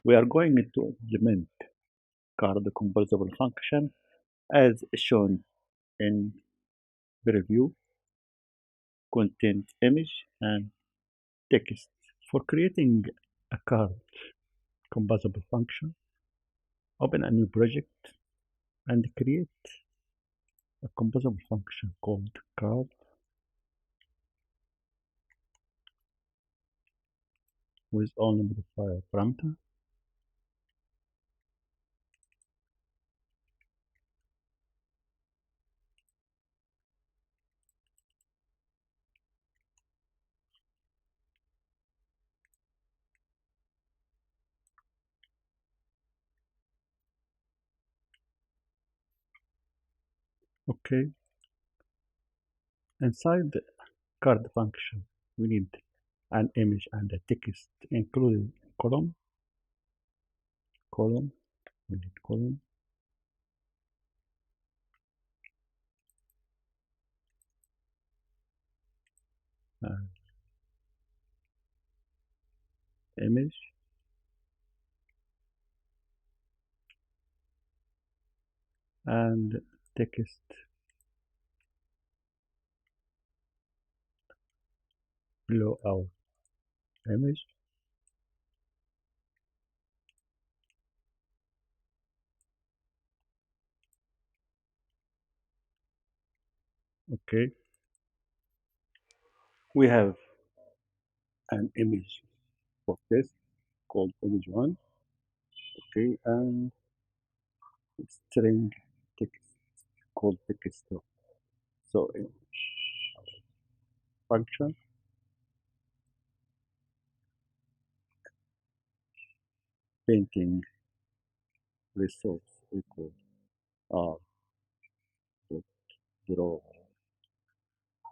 We are going to implement card composable function as shown in preview, content image, and text. For creating a card composable function, open a new project and create a composable function called card with only modifier parameter. Okay, inside the card function, we need an image and a text including column, we need column, and image, and text below our image. Okay, we have an image for this called image one. Okay, and string text called text. So in function painting resource equal r dot draw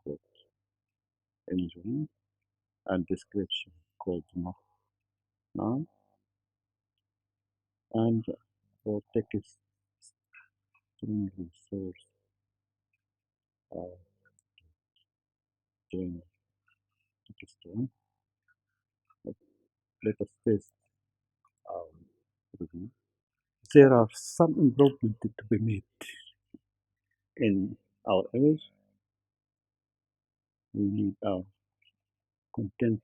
dot image one and description called now and for text string resource uh, string text one. Let us test our review. There are some improvements to be made in our image. We need our content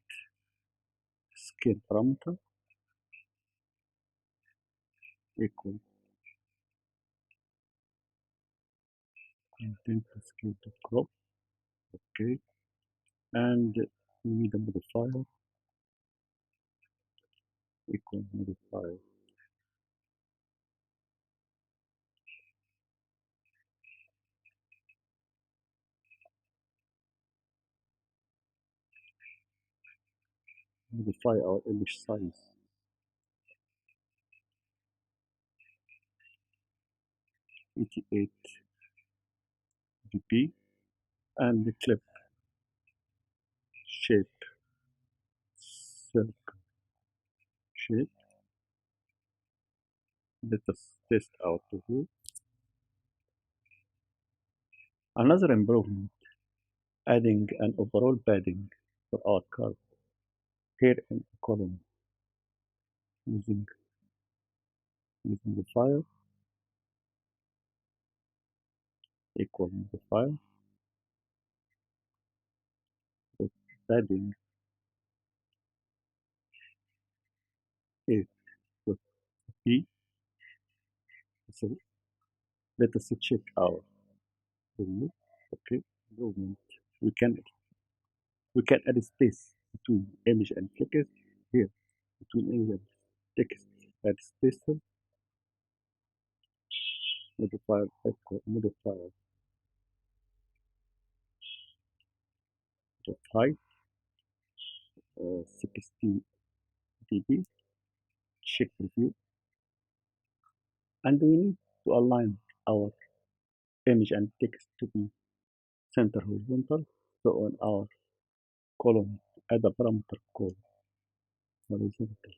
scale parameter equal content scale to crop. Okay, and we need a modifier equal modifier modify our image size 88 dp and the clip shape circle shape. Let us test out the view. Another improvement, adding an overall padding for our curve here in a column using modifier equal modifier with padding is with p. So let us check our view. Okay, improvement. We can we can add space between image and text here between image and text. Add space modifier equal modifier dot height 60 dB. Check preview, and we need to align our image and text to be center horizontal. So on our column, add a parameter called horizontal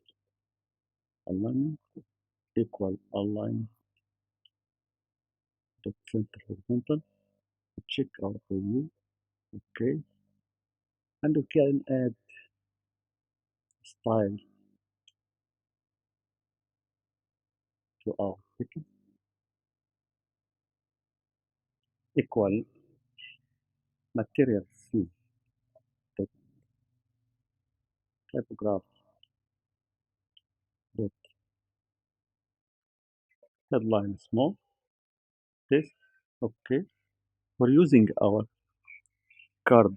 alignment equal align dot center horizontal. Check our preview. Okay, and we can add style to our text equal material C dot typograph dot headline small text. Okay. For using our card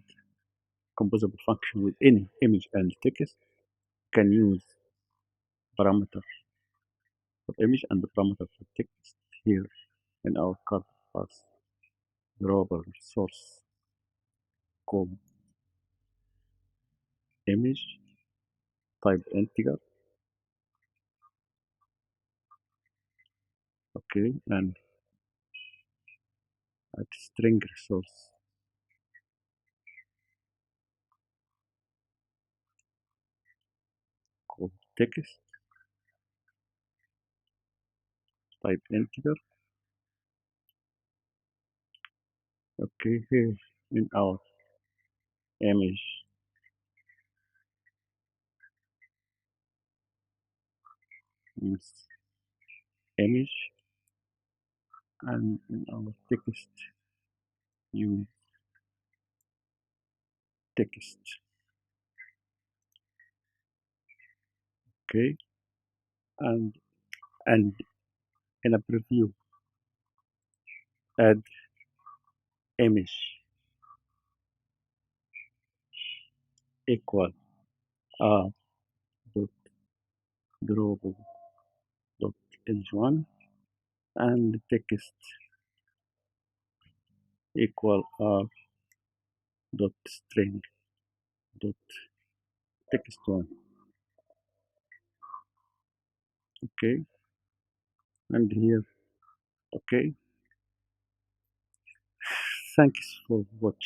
composable function with any image and text, can use parameter for image and parameter for text here in our card class global source called image type integer. Okay, and at string resource called text type integer. Okay, here in our image use image, and in our text use text. Okay, and and in a preview add image equal r dot drawable dot h1 and text equal r dot string dot text1. Okay, and here. Okay, thanks for watching.